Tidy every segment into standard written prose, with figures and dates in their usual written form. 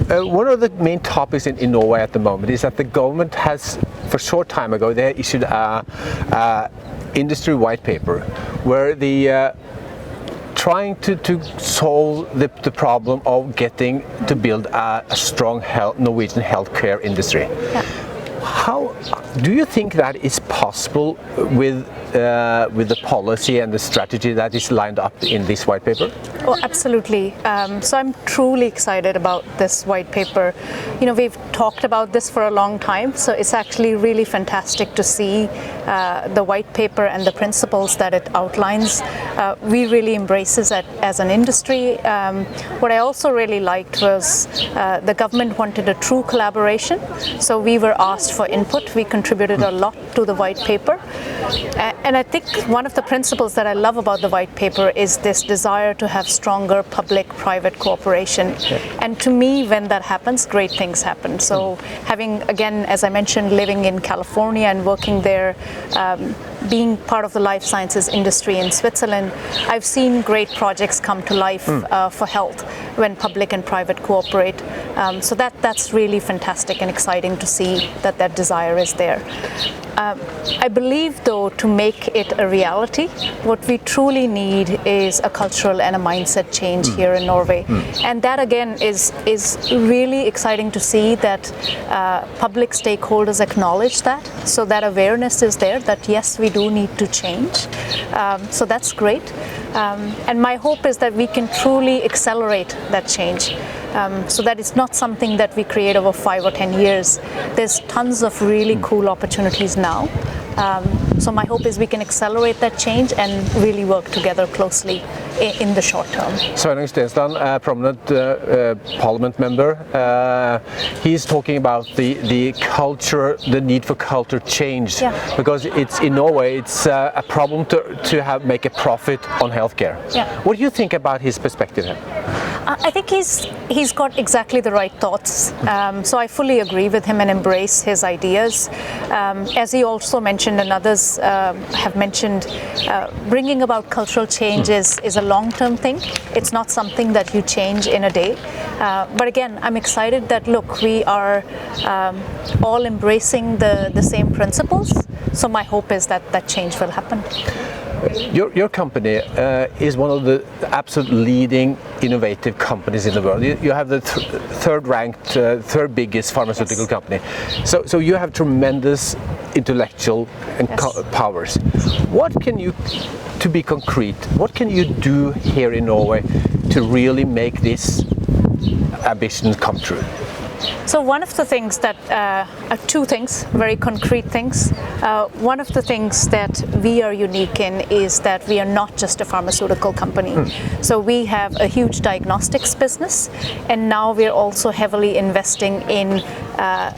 one of the main topics in Norway at the moment is that the government has, for a short time ago, they issued a industry white paper where the trying to solve the problem of getting to build a strong Norwegian healthcare industry. Yeah. How do you think that is possible with the policy and the strategy that is lined up in this white paper? Oh, absolutely. So I'm truly excited about this white paper. You know, we've talked about this for a long time, so it's actually really fantastic to see the white paper and the principles that it outlines. We really embrace it as an industry. What I also really liked was the government wanted a true collaboration, so we were asked for input. We contributed a lot to the white paper. And I think one of the principles that I love about the white paper is this desire to have stronger public-private cooperation. Yeah. And to me, when that happens, great things happen. So having, again, as I mentioned, living in California and working there, being part of the life sciences industry in Switzerland, I've seen great projects come to life for health when public and private cooperate. So that's really fantastic and exciting to see that desire is there. I believe, though, to make it a reality, what we truly need is a cultural and a mindset change here in Norway. And that, again, is really exciting to see that public stakeholders acknowledge that, so that awareness is there that, yes, we do need to change. So that's great. And my hope is that we can truly accelerate that change. So that it's not something that we create over 5 or 10 years. There's tons of really cool opportunities now. So my hope is we can accelerate that change and really work together closely in the short term. Sveinung Stensland, a prominent parliament member, he's talking about the culture, the need for culture change, because it's in Norway it's a problem to make a profit on healthcare. Yeah. What do you think about his perspective here? I think he's got exactly the right thoughts. So I fully agree with him and embrace his ideas. As he also mentioned, and others have mentioned, bringing about cultural change is a long-term thing. It's not something that you change in a day. But again, I'm excited that, look, we are all embracing the same principles. So my hope is that change will happen. Your company is one of the absolute leading innovative companies in the world. You have the third biggest pharmaceutical company. So you have tremendous intellectual and powers. What can you, to be concrete, what can you do here in Norway to really make this ambition come true? So one of the things that, two things, very concrete things. One of the things that we are unique in is that we are not just a pharmaceutical company. So we have a huge diagnostics business, and now we're also heavily investing in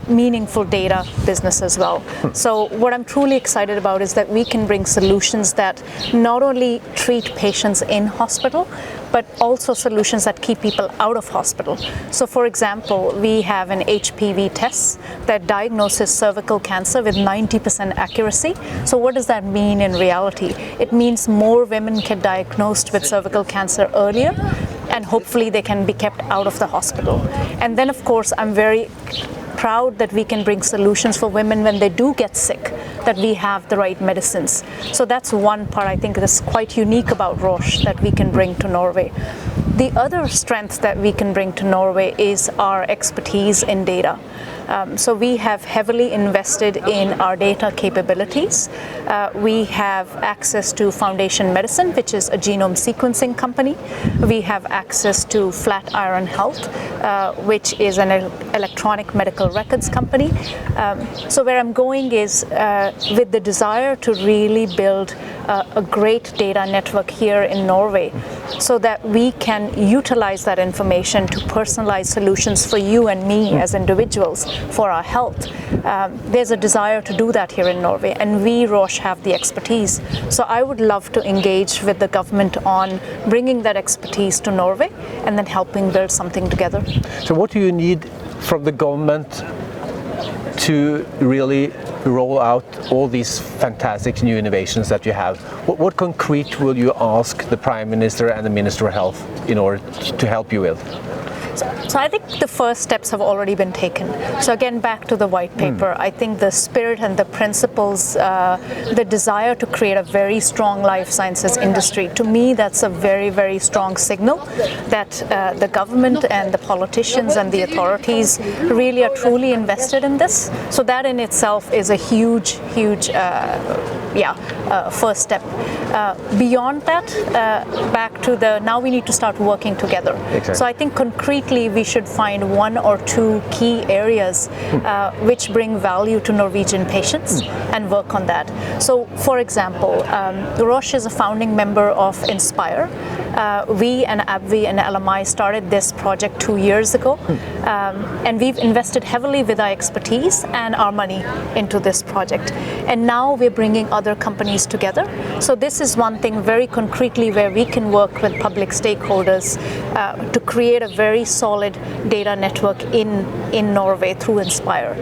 meaningful data business as well. So what I'm truly excited about is that we can bring solutions that not only treat patients in hospital, but also solutions that keep people out of hospital. So for example, we have an HPV test that diagnoses cervical cancer with 90% accuracy. So what does that mean in reality? It means more women get diagnosed with cervical cancer earlier, and hopefully they can be kept out of the hospital. And then, of course, I'm very proud that we can bring solutions for women when they do get sick, that we have the right medicines. So that's one part I think that's quite unique about Roche that we can bring to Norway. The other strength that we can bring to Norway is our expertise in data. So we have heavily invested in our data capabilities. We have access to Foundation Medicine, which is a genome sequencing company. We have access to Flatiron Health, which is an electronic medical records company. So where I'm going is with the desire to really build a great data network here in Norway, so that we can utilize that information to personalize solutions for you and me as individuals for our health. There's a desire to do that here in Norway, and we, Roche, have the expertise. So I would love to engage with the government on bringing that expertise to Norway and then helping build something together. So what do you need from the government to really roll out all these fantastic new innovations that you have? What concrete will you ask the Prime Minister and the Minister of Health in order to help you with? So I think the first steps have already been taken. So again, back to the white paper, I think the spirit and the principles, the desire to create a very strong life sciences industry, to me that's a very, very strong signal that the government and the politicians and the authorities really are truly invested in this. So that in itself is a huge, huge first step. Beyond that, back to the now we need to start working together. Exactly. So I think concretely we should find one or two key areas which bring value to Norwegian patients and work on that. So for example, Roche is a founding member of Inspire. We and AbbVie and LMI started this project 2 years ago, and we've invested heavily with our expertise and our money into this project. And now we're bringing other companies together. So this is one thing very concretely where we can work with public stakeholders to create a very solid data network in Norway through Inspire.